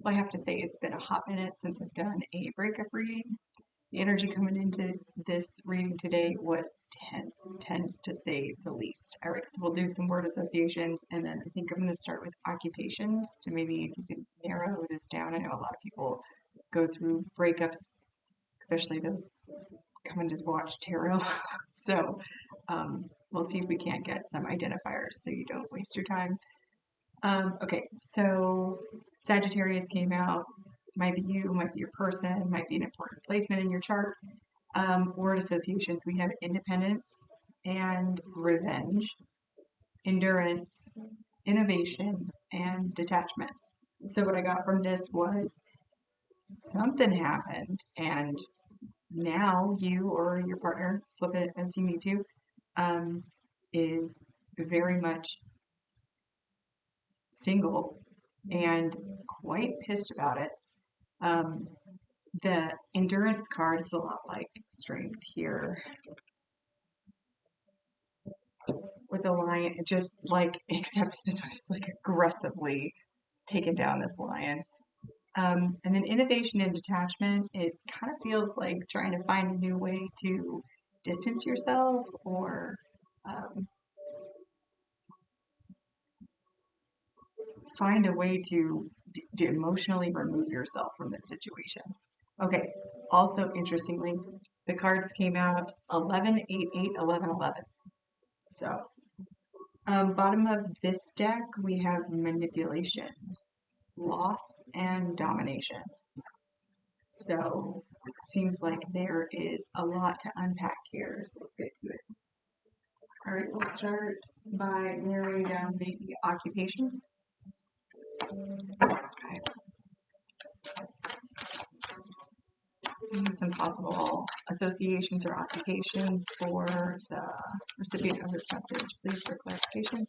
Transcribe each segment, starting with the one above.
I have to say it's been a hot minute since I've done a breakup reading. The energy coming into this reading today was tense to say the least. All right, so we'll do some word associations, and then I think I'm going to start with occupations to maybe if you can narrow this down. I know a lot of people go through breakups, especially those coming to watch tarot. So we'll see if we can't get some identifiers so you don't waste your time. Okay, so Sagittarius came out. Might be you, might be your person, might be an important placement in your chart. Word associations, we have independence and revenge, endurance, innovation, and detachment. So what I got from this was something happened, and now you or your partner, flip it as you need to, is very much single and quite pissed about it. The endurance card is a lot like strength here with a lion, just like, except this one is like aggressively taking down this lion. And then innovation and detachment, it kind of feels like trying to find a new way to distance yourself or find a way to emotionally remove yourself from this situation. Okay, also interestingly, the cards came out 11, 8, 8, 11, 11. So, bottom of this deck, we have manipulation, loss, and domination. So, it seems like there is a lot to unpack here, so let's get to it. All right, we'll start by narrowing down maybe occupations. Okay. Some possible associations or occupations for the recipient of this message, please, for clarification.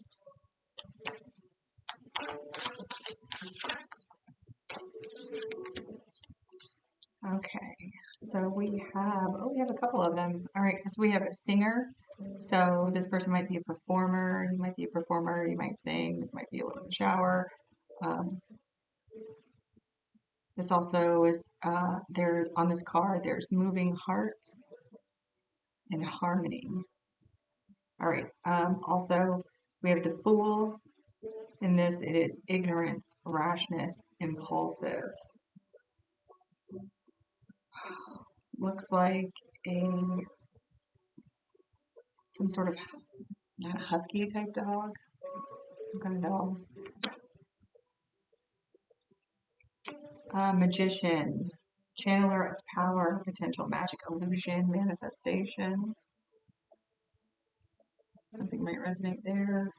Okay, so we have a couple of them. All right, so we have a singer. So this person might be a performer. You might be a performer. You might sing. You might be able to shower. This also is there on this card. There's moving hearts and harmony. All right. Also, we have the Fool. In this, it is ignorance, rashness, impulsive. Looks like some sort of not a husky type dog. Some kind of dog. Magician, channeler of power, potential magic illusion, manifestation. Something might resonate there.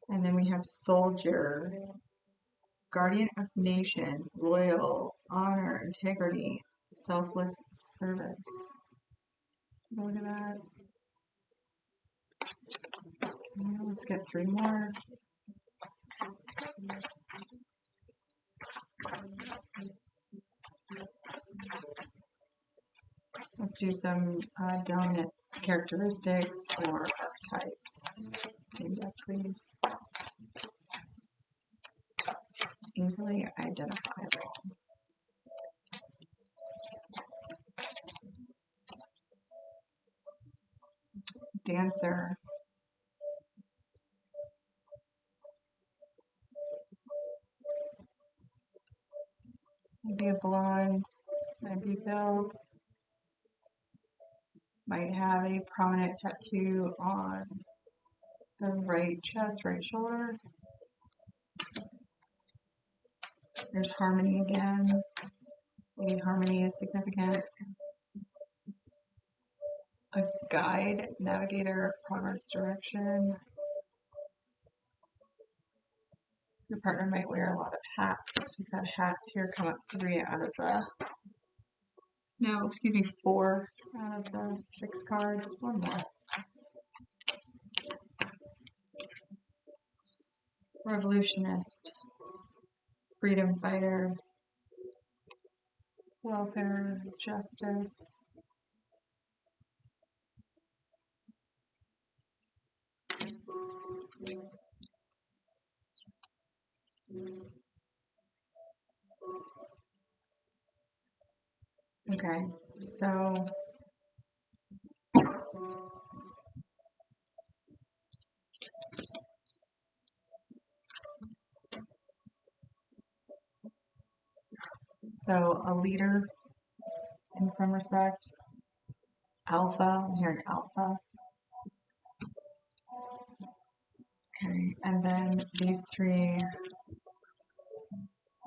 And then we have soldier, guardian of nations, loyal, honor, integrity, selfless service. Look at that. Let's get three more. Let's do some dominant characteristics or archetypes. Yes, please. Easily identifiable. Dancer. Maybe a blonde, might be built, might have a prominent tattoo on the right chest, right shoulder. There's harmony again. Maybe harmony is significant. A guide, navigator, progress direction. Your partner might wear a lot of hats. We've got hats here, come up 3 out of the, no, excuse me, 4 out of the 6 cards. One more. Revolutionist, freedom fighter, welfare, justice. Okay, so a leader in some respect, alpha. I'm hearing alpha. Okay, and then these three,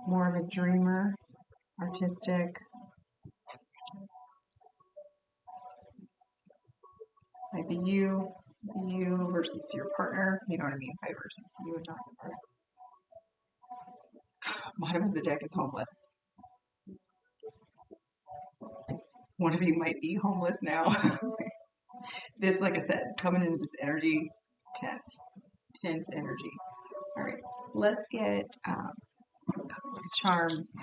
more of a dreamer, artistic. Might be you versus your partner. You know what I mean by versus you and not your partner. Bottom of the deck is homeless. One of you might be homeless now. This, like I said, coming into this energy, tense energy. All right, let's get charms.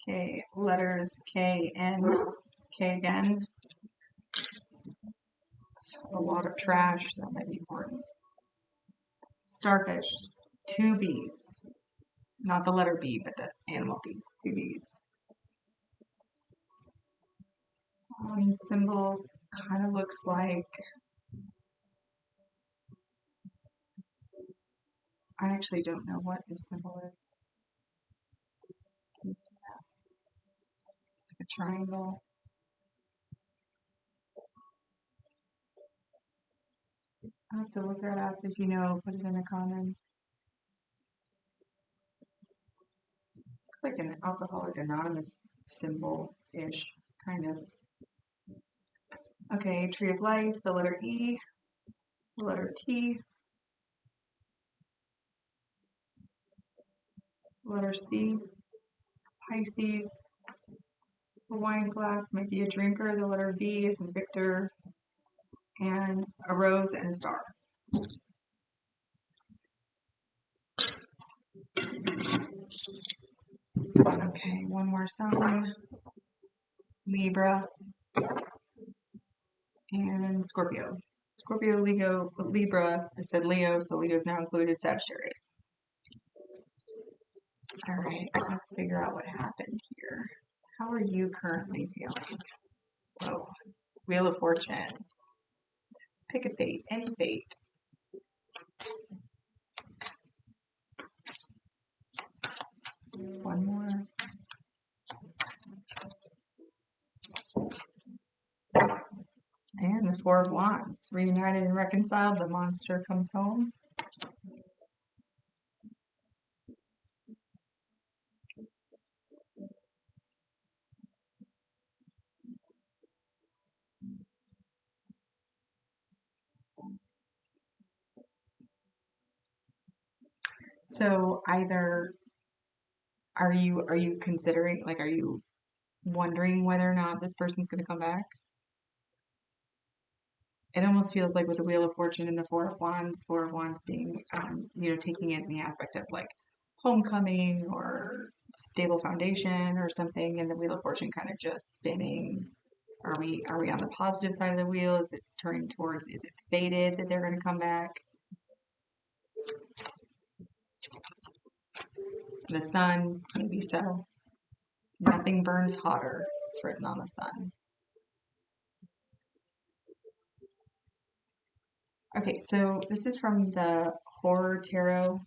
Okay, letters K, N, K again. A lot of trash, that might be important. Starfish, two B's. Not the letter B, but the animal B, two B's. Symbol kind of looks like, I actually don't know what this symbol is. It's like a triangle. I'll have to look that up. If you know, put it in the comments. Looks like an Alcoholic Anonymous symbol-ish, kind of. Okay, Tree of Life, the letter E, the letter T, the letter C, Pisces, a wine glass might be a drinker, the letter V is in Victor, and a rose and a star. Okay, one more sign. Libra and Scorpio. Scorpio, Leo, Libra. I said Leo, so Leo's now included. Sagittarius. All right, let's figure out what happened here. How are you currently feeling? Whoa. Wheel of Fortune. Pick a fate, any fate. One more. And the Four of Wands. Reunited and reconciled, the monster comes home. So either are you considering, like, are you wondering whether or not this person's going to come back? It almost feels like with the Wheel of Fortune and the Four of Wands being, taking it in the aspect of like homecoming or stable foundation or something, and the Wheel of Fortune kind of just spinning. Are we on the positive side of the wheel? Is it turning towards, is it fated that they're going to come back? The sun, maybe so. Nothing burns hotter. It's written on the sun. Okay, so this is from the Horror Tarot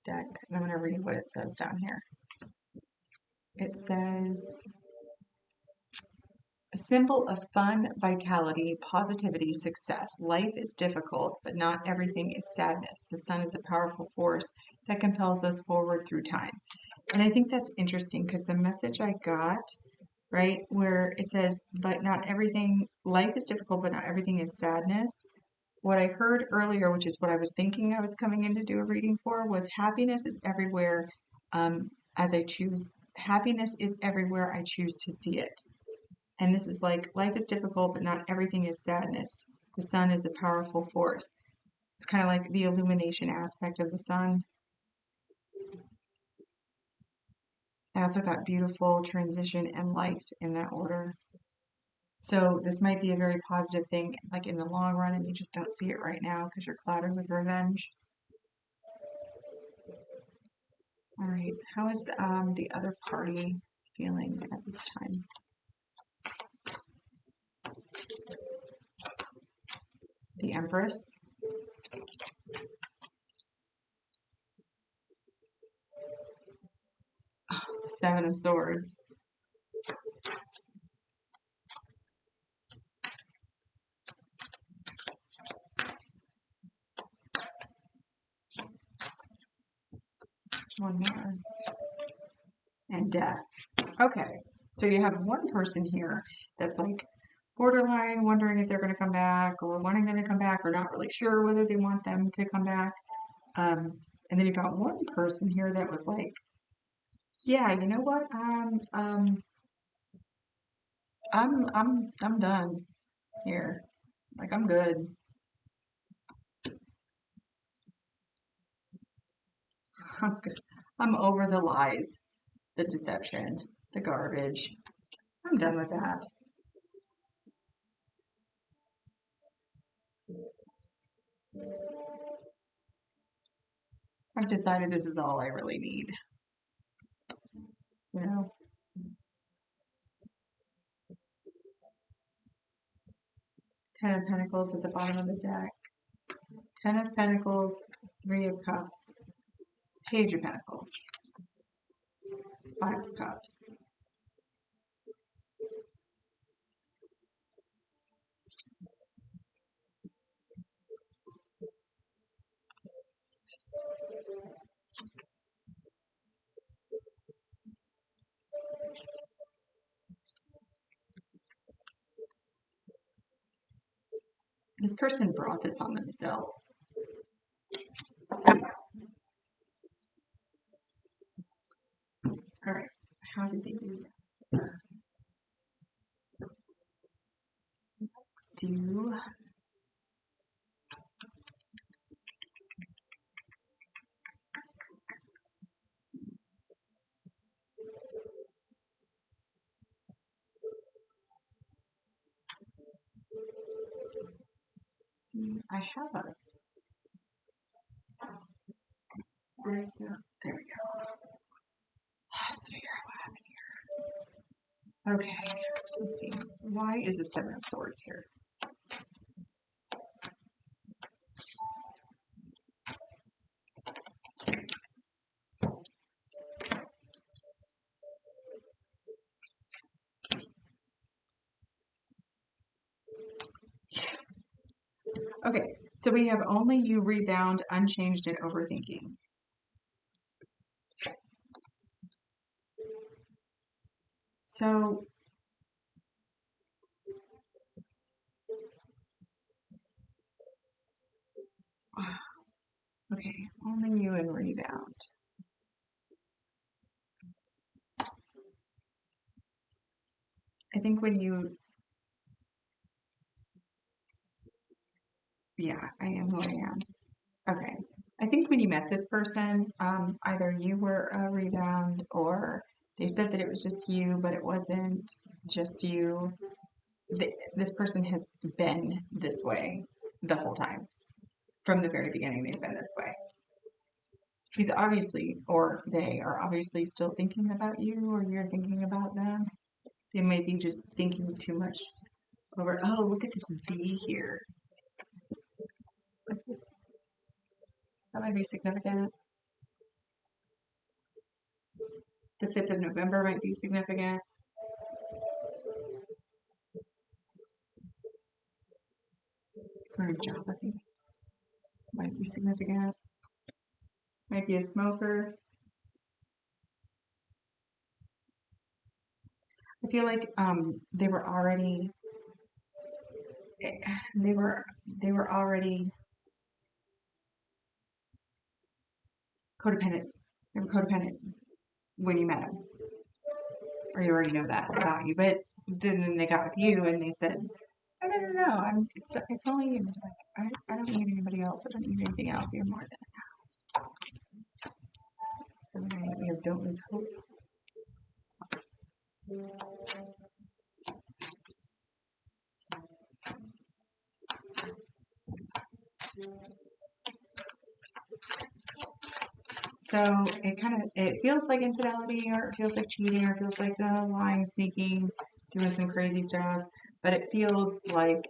deck. I'm going to read what it says down here. It says, a symbol of fun, vitality, positivity, success. Life is difficult, but not everything is sadness. The sun is a powerful force that compels us forward through time. And I think that's interesting because the message I got, right, where it says, but not everything, life is difficult, but not everything is sadness. What I heard earlier, which is what I was thinking I was coming in to do a reading for, was happiness is everywhere as I choose. Happiness is everywhere I choose to see it. And this is like, life is difficult, but not everything is sadness. The sun is a powerful force. It's kind of like the illumination aspect of the sun. I also got beautiful, transition, and life in that order. So this might be a very positive thing, like in the long run, and you just don't see it right now because you're clouded with revenge. All right. How is the other party feeling at this time? The Empress. Oh, the Seven of Swords. One more. And Death. Okay. So you have one person here that's like borderline wondering if they're going to come back or wanting them to come back or not really sure whether they want them to come back. And then you've got one person here that was like, yeah, you know what? I'm done here. Like I'm good. I'm good. I'm over the lies, the deception, the garbage. I'm done with that. I've decided this is all I really need. You know, Ten of Pentacles at the bottom of the deck. Ten of Pentacles, Three of Cups, Page of Pentacles, Five of Cups. This person brought this on themselves. All right, how did they do that? Let's do. See, I have a. Right there. There we go. Let's figure out what happened here. Okay, let's see. Why is the Seven of Swords here? Okay, so we have only you rebound, unchanged, and overthinking. So, okay, only you and rebound. I think when you, yeah, I am who I am. Okay. I think when you met this person, either you were a rebound or they said that it was just you, but it wasn't just you. This person has been this way the whole time. From the very beginning, they've been this way. He's obviously, or they are obviously still thinking about you, or you're thinking about them. They may be just thinking too much over, oh, look at this V here. Look at this. That might be significant. The 5th of November might be significant. He's wearing Java things. Might be significant. Might be a smoker. I feel like they were already they were already codependent. They were codependent when you met them, or you already know that about you. But then they got with you and they said, no. It's only you. Like, I don't need anybody else. I don't need anything else. You're more than enough. Okay, we have don't lose hope. So it feels like infidelity, or it feels like cheating, or it feels like lying, sneaking, doing some crazy stuff. But it feels like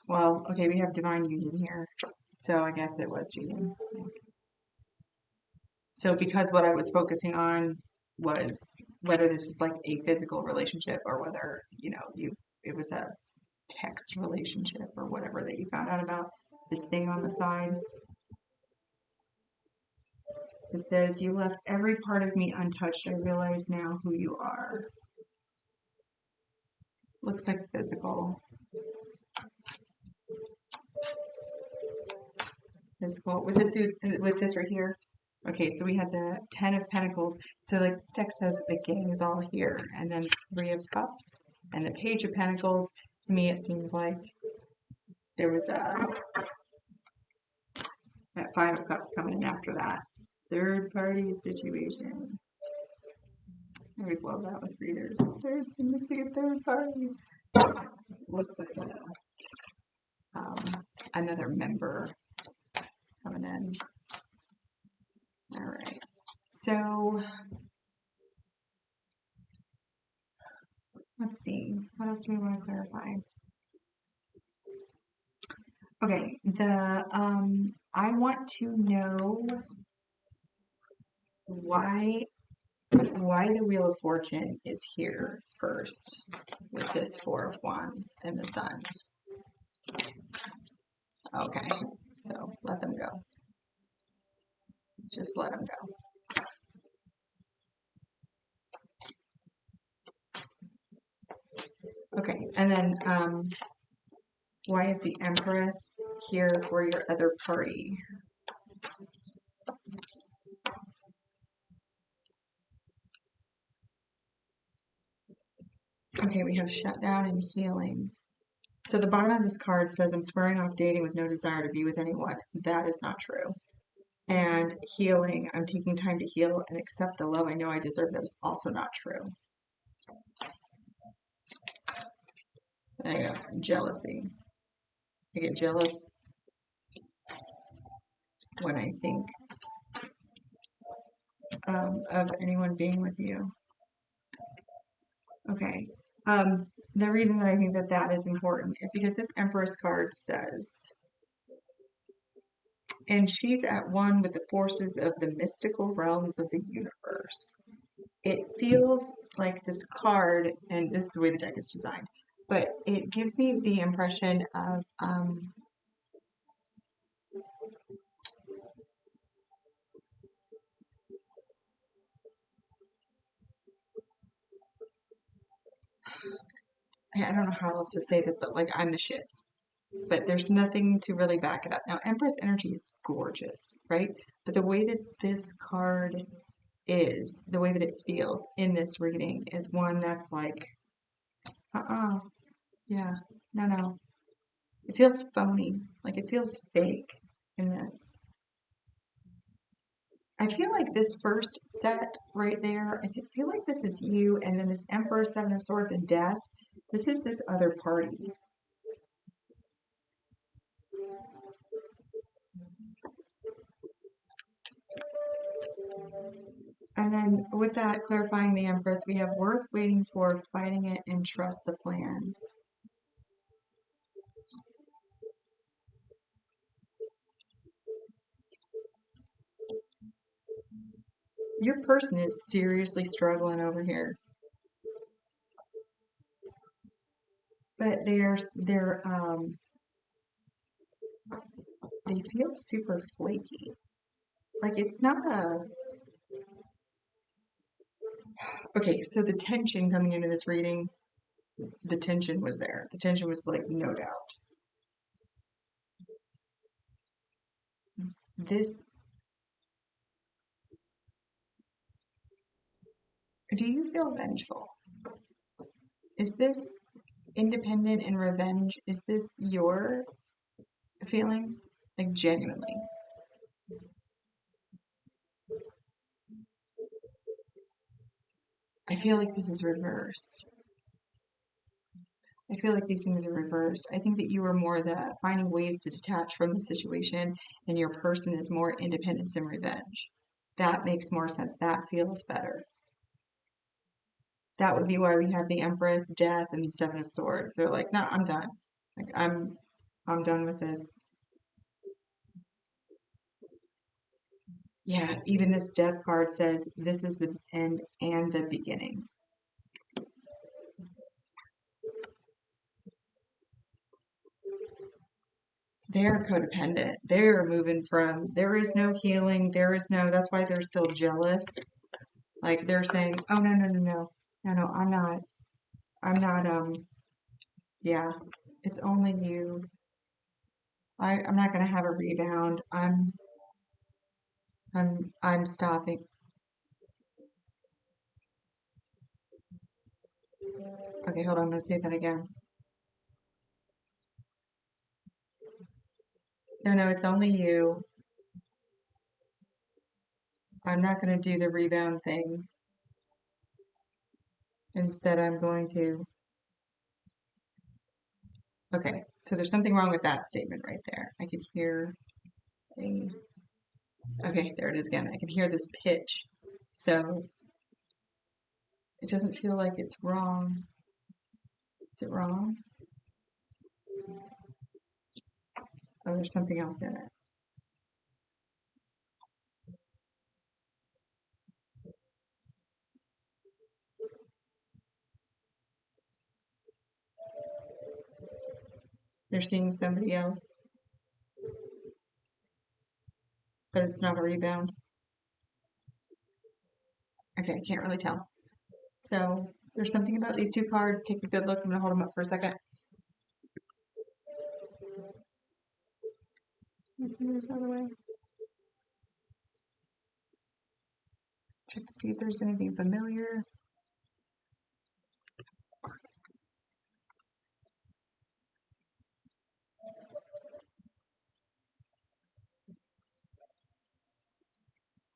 well, okay, we have divine union here, so I guess it was cheating. So because what I was focusing on was whether this was like a physical relationship or whether, it was a text relationship or whatever that you found out about, this thing on the side. It says, "You left every part of me untouched. I realize now who you are." Looks like physical. Physical. With this right here. Okay, so we had the Ten of Pentacles. So like this text says the gang is all here. And then Three of Cups. And the Page of Pentacles. To me, it seems like there was that Five of Cups coming in after that. Third party situation. I always love that with readers. Looks like a third party. Looks like another member coming in. All right. So let's see. What else do we want to clarify? Okay. I want to know why the Wheel of Fortune is here first with this Four of Wands and the Sun. Okay. So let them go. Just let them go. Okay. And then why is the Empress here for your other party? Okay, we have shutdown and healing. So the bottom of this card says, "I'm swearing off dating with no desire to be with anyone." That is not true. And healing, "I'm taking time to heal and accept the love I know I deserve." That is also not true. There you go. Jealousy. I get jealous when I think of anyone being with you. Okay. The reason that I think that that is important is because this Empress card says, "And she's at one with the forces of the mystical realms of the universe." It feels like this card, and this is the way the deck is designed, but it gives me the impression of I don't know how else to say this, but like I'm the shit. But there's nothing to really back it up. Now, Empress energy is gorgeous, right? But the way that this card is, the way that it feels in this reading is one that's like, yeah, no. It feels phony. Like it feels fake in this. I feel like this first set right there, I feel like this is you, and then this Emperor, Seven of Swords, and Death. This is this other party. And then with that, clarifying the Empress, we have worth waiting for, fighting it, and trust the plan. Your person is seriously struggling over here. But they feel super flaky. Like it's not okay, so the tension coming into this reading, the tension was there. The tension was like no doubt. This, do you feel vengeful? Is this independent and revenge? Is this your feelings? Like genuinely. I feel like this is reversed. I feel like these things are reversed. I think that you are more the finding ways to detach from the situation, and your person is more independence and revenge. That makes more sense. That feels better. That would be why we have the Empress, Death, and the Seven of Swords. They're like, no, I'm done. Like I'm done with this. Yeah, even this Death card says this is the end and the beginning. They're codependent. They're moving from there is no healing. There is no, that's why they're still jealous. Like they're saying, oh no, no, no, no. No, no, I'm not, yeah, it's only you. I'm not gonna have a rebound. I'm stopping. Okay, hold on, I'm gonna say that again. No, no, it's only you. I'm not gonna do the rebound thing. Instead, I'm going to. Okay, so there's something wrong with that statement right there. I can hear a. Okay, there it is again. I can hear this pitch. So it doesn't feel like it's wrong. Is it wrong? Oh, there's something else in it. You're seeing somebody else, but it's not a rebound. Okay, I can't really tell. So there's something about these two cards. Take a good look. I'm gonna hold them up for a second. Move out of the way. Check to see if there's anything familiar.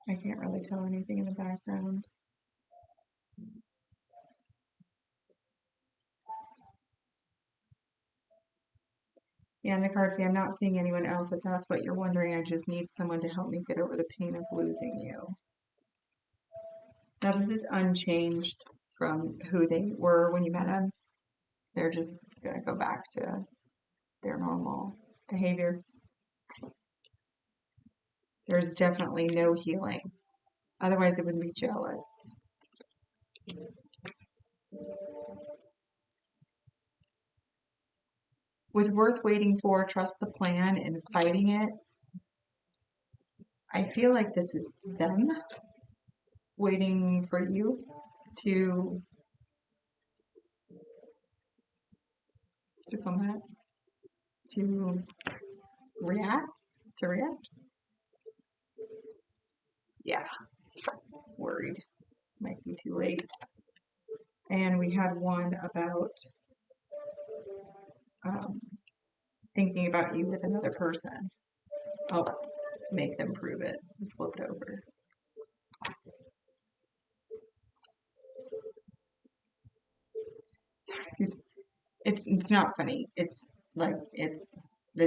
I can't really tell anything in the background. Yeah, and the cards say, I'm not seeing anyone else. If that's what you're wondering, I just need someone to help me get over the pain of losing you. Now, this is unchanged from who they were when you met them. They're just going to go back to their normal behavior. There's definitely no healing. Otherwise, they wouldn't be jealous. With worth waiting for, trust the plan, and fighting it, I feel like this is them waiting for you to come back, to react, to react. Yeah, worried. Might be too late. And we had one about um, thinking about you with another person. I'll make them prove it. Just flip it over. It's not funny. It's like it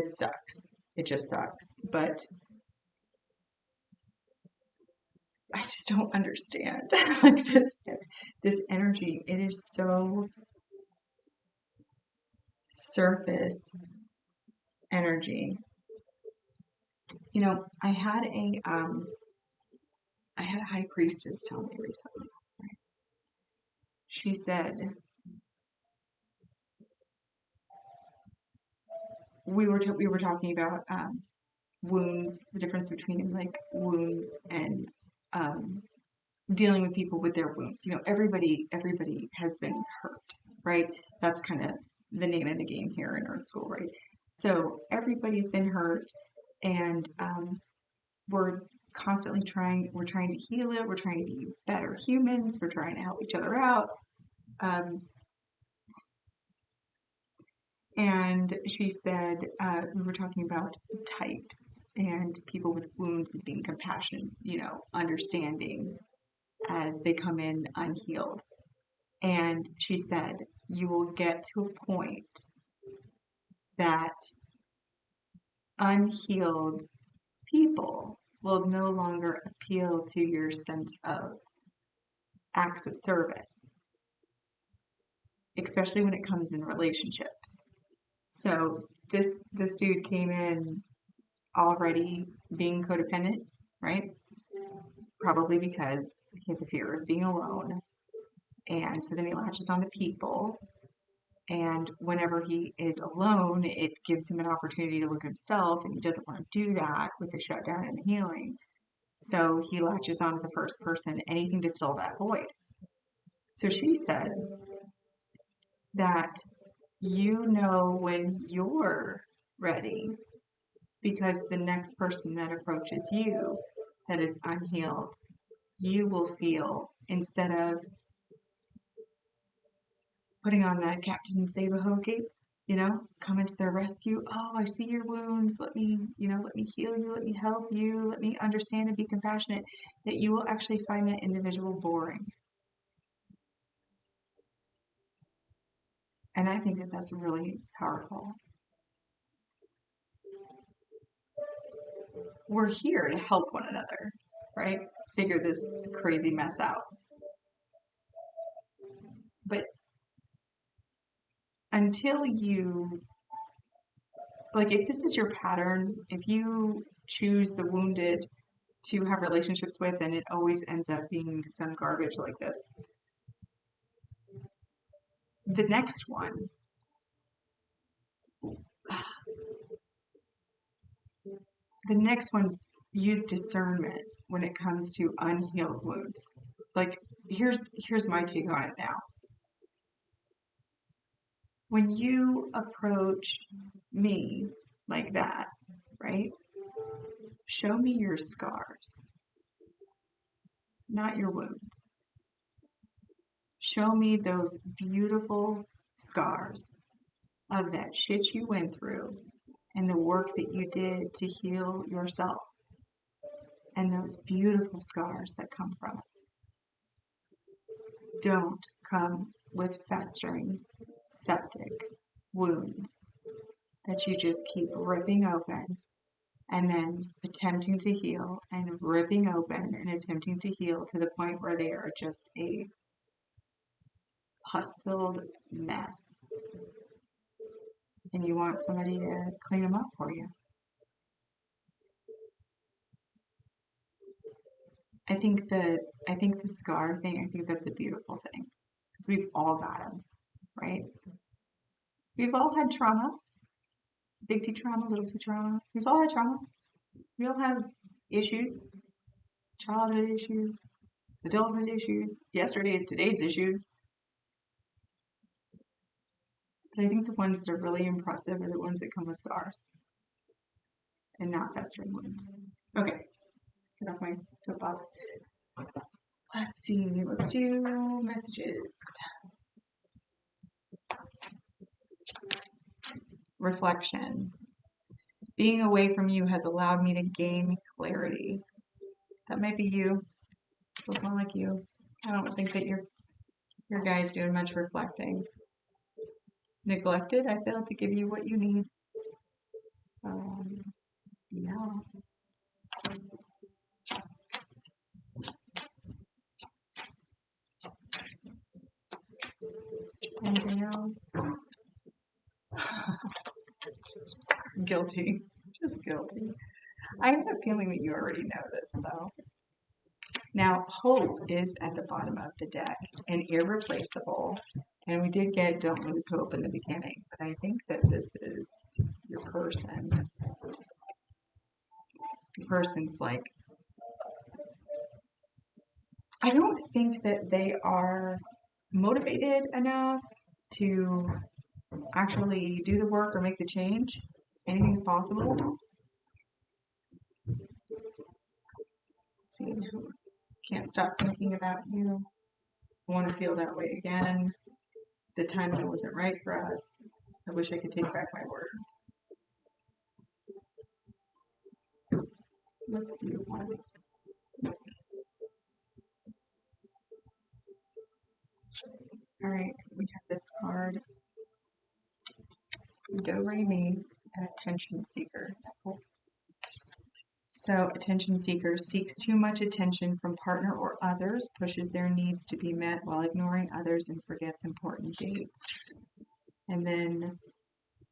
sucks. It just sucks. But I just don't understand like this energy. It is so surface energy. You know, I had a high priestess tell me recently. Right? She said we were talking about wounds, the difference between like wounds and um, dealing with people with their wounds. You know, everybody has been hurt, right? That's kind of the name of the game here in Earth School, right? So everybody's been hurt, and we're constantly we're trying to heal it. We're trying to be better humans. We're trying to help each other out. Um, and she said we were talking about types and people with wounds and being compassionate, you know, understanding as they come in unhealed. And she said, you will get to a point that unhealed people will no longer appeal to your sense of acts of service, especially when it comes in relationships. So this dude came in already being codependent, right? Probably because he has a fear of being alone. And so then he latches onto people. And whenever he is alone, it gives him an opportunity to look at himself, and he doesn't want to do that with the shutdown and the healing. So he latches onto the first person, anything to fill that void. So she said that you know when you're ready because the next person that approaches you that is unhealed, you will feel, instead of putting on that Captain Save-A-Ho cape, coming to their rescue. Oh, I see your wounds. Let me heal you. Let me help you. Let me understand and be compassionate. That you will actually find that individual boring. And I think that that's really powerful. We're here to help one another, right? Figure this crazy mess out. But until you, if this is your pattern, if you choose the wounded to have relationships with, and it always ends up being some garbage like this, the next one, use discernment when it comes to unhealed wounds. Here's my take on it now. When you approach me like that, right? Show me your scars, not your wounds. Show me those beautiful scars of that shit you went through and the work that you did to heal yourself, and those beautiful scars that come from it. Don't come with festering septic wounds that you just keep ripping open and then attempting to heal and ripping open and attempting to heal to the point where they are just a pus-filled mess. And you want somebody to clean them up for you. I think the scar thing, I think that's a beautiful thing. Because we've all got them, right? We've all had trauma. Big T trauma, little T trauma. We've all had trauma. We all have issues. Childhood issues. Adulthood issues. Today's issues. But I think the ones that are really impressive are the ones that come with scars. And not festering wounds. Okay. Get off my soapbox. Let's see. Let's do messages. Reflection. Being away from you has allowed me to gain clarity. That might be you. Look more like you. I don't think that your guy's doing much reflecting. Neglected. I failed to give you what you need. Yeah. Anything else? Guilty. Just guilty. I have a feeling that you already know this, though. Now, hope is at the bottom of the deck and irreplaceable. And we did get don't lose hope in the beginning. But I think that this is your person. The person's I don't think that they are motivated enough to actually do the work or make the change. Anything's possible. Let's see. Can't stop thinking about you. I want to feel that way again. The timing wasn't right for us. I wish I could take back my words. Let's do one of these. All right, we have this card, Do Re Mi, an attention seeker. So, attention seeker seeks too much attention from partner or others, pushes their needs to be met while ignoring others, and forgets important dates. And then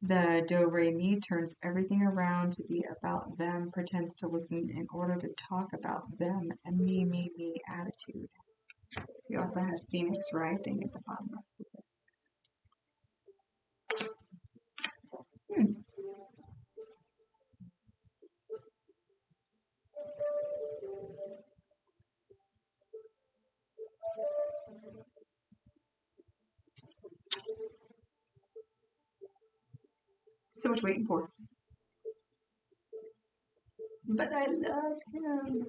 the Do Re Mi turns everything around to be about them, pretends to listen in order to talk about them, a me attitude. We also have Phoenix Rising at the bottom of the deck. So much waiting for. But I love him.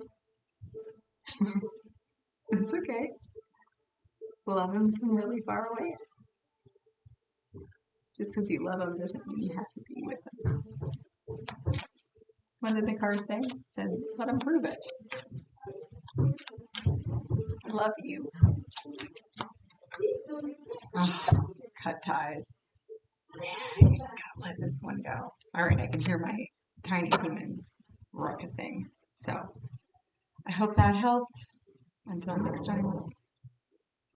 It's okay. Love him from really far away. Just because you love him doesn't mean you have to be with him. What did the card say? It said, let him prove it. I love you. Oh, cut ties. You just gotta let this one go. All right, I can hear my tiny humans ruckusing. So I hope that helped. Until next time.